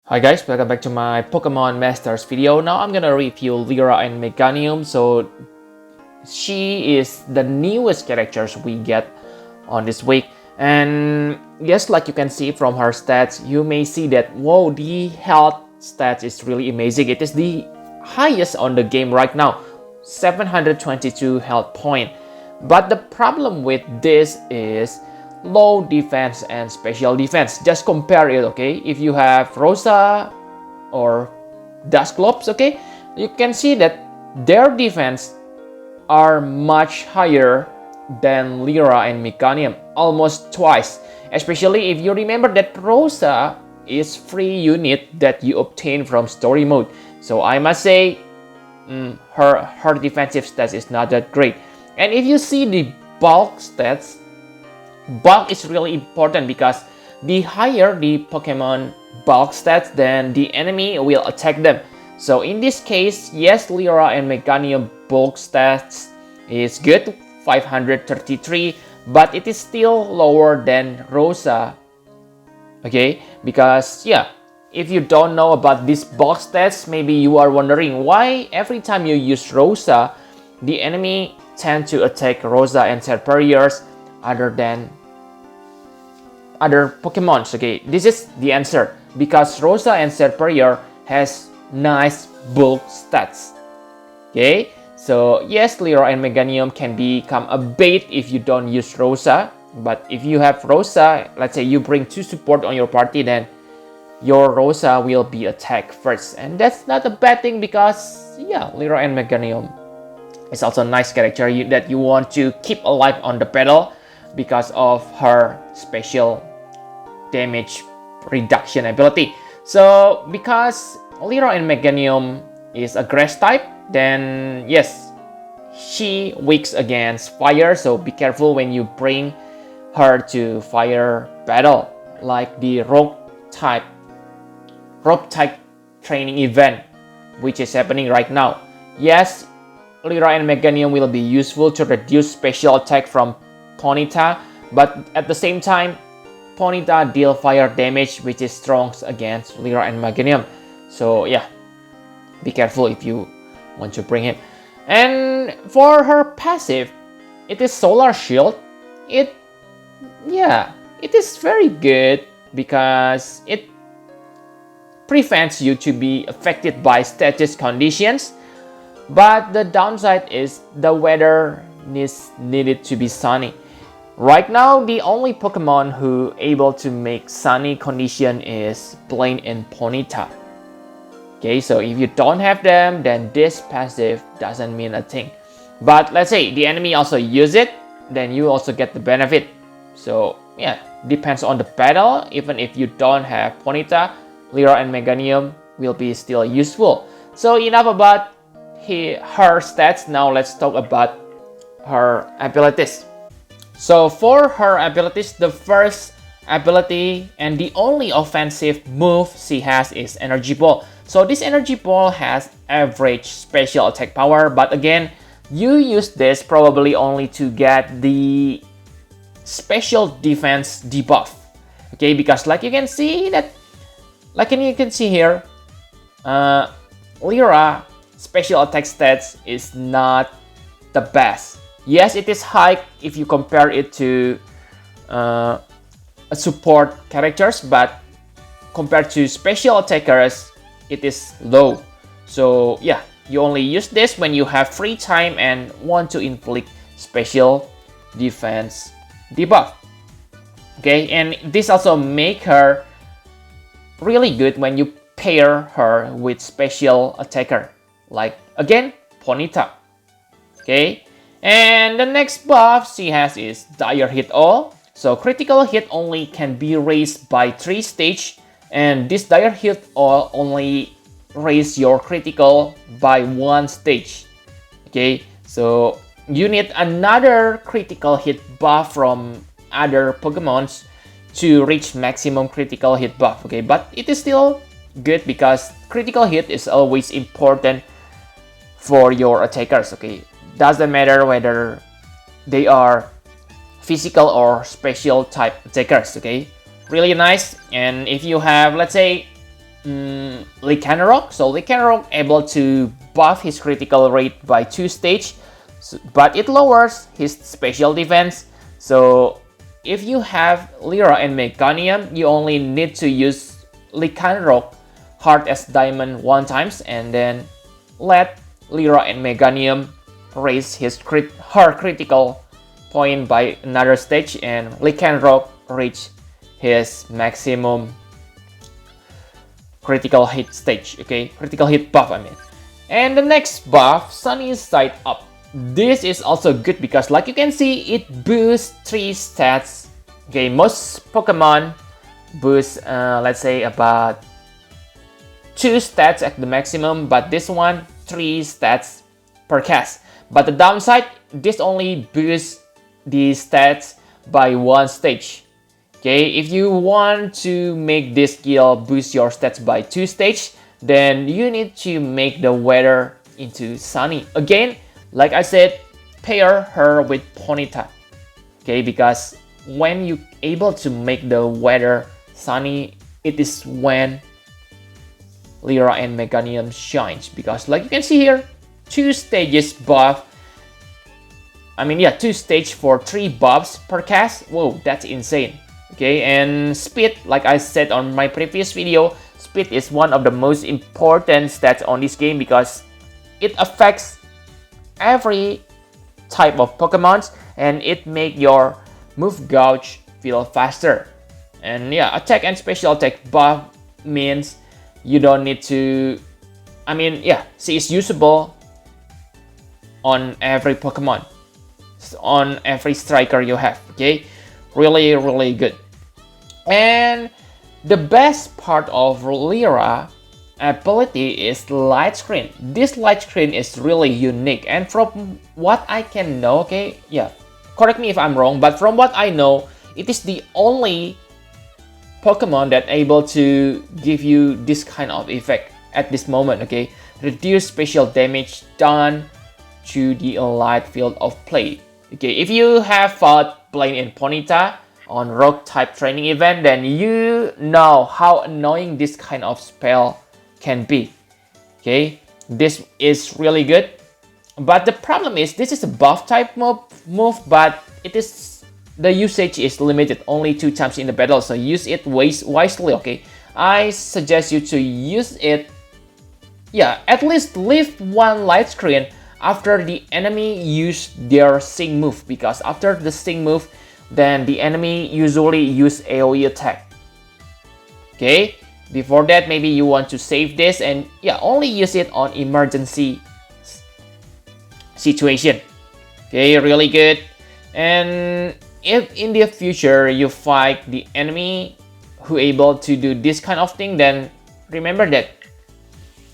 Hi guys, welcome back to my Pokemon Masters video. Now I'm gonna review Lyra and Meganium. So she is the newest characters we get on this week. And yes, like you can see from her stats, you may see that, whoa, the health stats is really amazing. It is the highest on the game right now, 722 health point. But the problem with this is low defense and special defense. Just compare it, okay? If you have Rosa or Dusclops, okay, you can see that their defense are much higher than Lyra and Meganium, almost twice. Especially if you remember that Rosa is free unit that you obtain from story mode. So I must say, her defensive stats is not that great. And if you see the bulk stats, bulk is really important because the higher the Pokemon bulk stats, then the enemy will attack them. So in this case, yes, Lyra and Meganium bulk stats is good, 533, but it is still lower than Rosa. Okay, because yeah, if you don't know about these bulk stats, maybe you are wondering why every time you use Rosa, the enemy tend to attack Rosa and Serperiors other than other Pokemons. Okay, this is the answer because Rosa and Serperior has nice bulk stats. Okay, so yes, Lyra and Meganium can become a bait if you don't use Rosa, but if you have Rosa, let's say you bring 2 support on your party, then your Rosa will be attacked first, and that's not a bad thing because yeah, Lyra and Meganium is also a nice character that you want to keep alive on the battle because of her special damage reduction ability. So because Lyra and Meganium is a grass type, then yes, she weaks against fire, so be careful when you bring her to fire battle, like the rope type training event which is happening right now. Yes, Lyra and Meganium will be useful to reduce special attack from Ponyta, but at the same time, Ponyta deal fire damage which is strong against Lyra and Meganium. So yeah, be careful if you want to bring him. And for her passive, it is Solar Shield. It is very good because it prevents you to be affected by status conditions. But the downside is the weather needed to be sunny. Right now, the only Pokemon who able to make sunny condition is Blaine and Ponyta. Okay, so if you don't have them, then this passive doesn't mean a thing. But let's say the enemy also use it, then you also get the benefit. So yeah, depends on the battle. Even if you don't have Ponyta, Lyra and Meganium will be still useful. So enough about her stats. Now let's talk about her abilities. So for her abilities, the first ability and the only offensive move she has is Energy Ball. So this Energy Ball has average special attack power, but again, you use this probably only to get the special defense debuff. Okay, because like you can see here, Lyra special attack stats is not the best. Yes, it is high if you compare it to support characters, but compared to special attackers, it is low. So yeah, you only use this when you have free time and want to inflict special defense debuff. Okay, and this also make her really good when you pair her with special attacker, like again Ponyta. Okay, and the next buff she has is Dire Hit All. So critical hit only can be raised by 3 stage, and this Dire Hit All only raise your critical by 1 stage. Okay, so you need another critical hit buff from other Pokemons to reach maximum critical hit buff. Okay, but it is still good because critical hit is always important for your attackers. Okay, doesn't matter whether they are physical or special type attackers. Okay, really nice. And if you have, let's say, Lycanroc. So Lycanroc able to buff his critical rate by 2 stage, but it lowers his special defense. So if you have Lyra and Meganium, you only need to use Lycanroc Heart as Diamond 1 times and then let Lyra and Meganium raise her critical point by another stage, and Lycanroc reach his maximum critical hit stage, okay? Critical hit buff, I mean. And the next buff, Sunny Side Up. This is also good because, like you can see, it boosts 3 stats. Okay, most Pokemon boost, let's say, about 2 stats at the maximum, but this one 3 stats per cast. But the downside, this only boosts the stats by 1 stage. Okay, if you want to make this skill boost your stats by 2 stage, then you need to make the weather into Sunny. Again, like I said, pair her with Ponyta. Okay, because when you able to make the weather Sunny, it is when Lyra and Meganium shines. Because like you can see here, 2 stages buff. I mean, yeah, 2 stage for 3 buffs per cast. Whoa, that's insane. Okay, and speed, like I said on my previous video, speed is one of the most important stats on this game because it affects every type of Pokemon and it make your move gauge feel faster. And yeah, attack and special attack buff means you don't need to, I mean, yeah, she is usable on every Pokemon, on every striker you have. Okay, really good. And the best part of Lyra ability is light screen. This light screen is really unique, and from what I can know, okay, yeah, correct me if I'm wrong, but from what I know, it is the only Pokemon that able to give you this kind of effect at this moment. Okay, reduce special damage done to the allied field of play. Okay, if you have fought playing in Ponyta on rock type training event, then you know how annoying this kind of spell can be. Okay, this is really good, but the problem is this is a buff type move, but it is, the usage is limited only 2 times in the battle, so use it wisely. Okay, I suggest you to use it, yeah, at least leave 1 light screen after the enemy use their sing move, because after the sing move, then the enemy usually use AoE attack. Okay, before that, maybe you want to save this and yeah, only use it on emergency situation. Okay, really good. And if in the future you fight the enemy who able to do this kind of thing, then remember that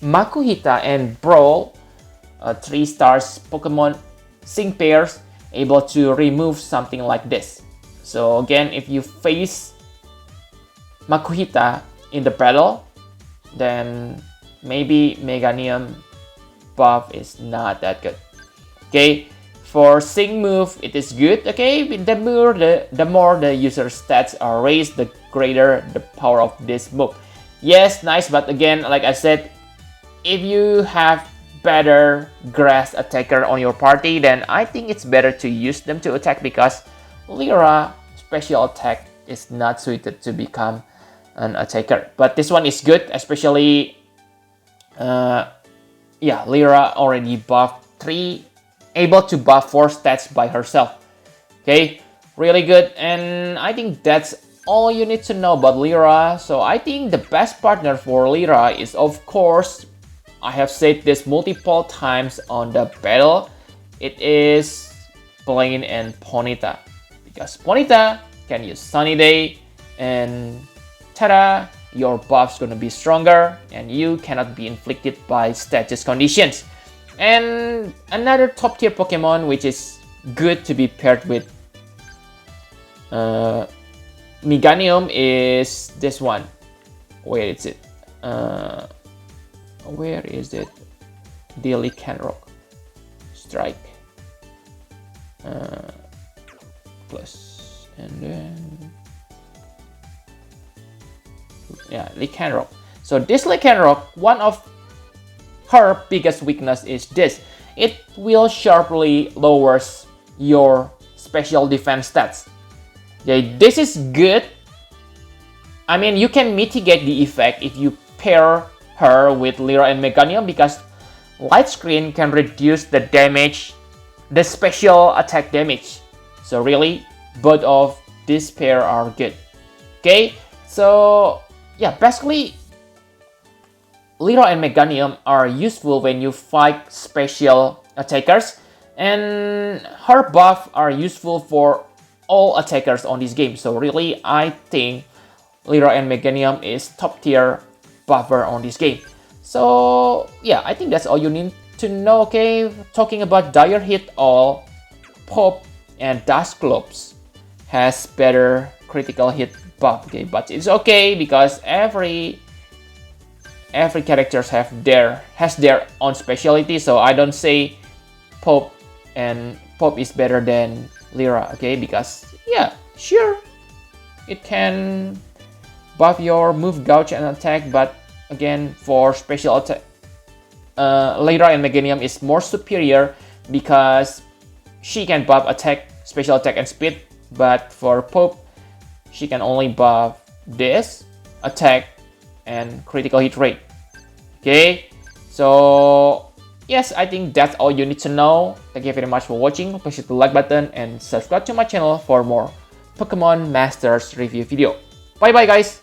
Makuhita and Brawl, 3 stars Pokemon sync pairs, able to remove something like this. So again, if you face Makuhita in the battle, then maybe Meganium buff is not that good. Okay, for sync move, it is good. Okay, the more the user stats are raised, the greater the power of this move. Yes, nice, but again, like I said, if you have better grass attacker on your party, then I think it's better to use them to attack, because Lyra special attack is not suited to become an attacker. But this one is good, especially yeah, Lyra already buffed 3, able to buff 4 stats by herself. Okay, really good. And I think that's all you need to know about Lyra. So I think the best partner for Lyra is, of course, I have said this multiple times on the battle, it is Blaine and Ponyta. Because Ponyta can use Sunny Day, and ta-da, your buff's gonna be stronger and you cannot be inflicted by status conditions. And another top tier Pokemon which is good to be paired with Meganium is this one. Where is it? Where is it? The Lycanroc Strike plus, and then yeah, Lycanroc. So this Lycanroc, one of her biggest weakness is this. It will sharply lowers your special defense stats. Okay, this is good. I mean, you can mitigate the effect if you pair her with Lyra and Meganium, because Light Screen can reduce the damage, the special attack damage. So really, both of these pair are good. Okay, so yeah, basically Lyra and Meganium are useful when you fight special attackers, and her buff are useful for all attackers on this game. So really, I think Lyra and Meganium is top tier buffer on this game. So yeah, I think that's all you need to know. Okay, talking about Dire Hit All, Pop and Dust Globes has better critical hit buff. Okay, but it's okay because every characters has their own specialty. So I don't say Pop is better than Lyra. Okay, because yeah, sure, it can buff your move, gouge, and attack, but again, for special attack, Lyra and Meganium is more superior because she can buff attack, special attack, and speed. But for Pope, she can only buff this, attack, and critical hit rate. Okay, so yes, I think that's all you need to know. Thank you very much for watching. Please hit the like button and subscribe to my channel for more Pokemon Masters review video. Bye bye guys!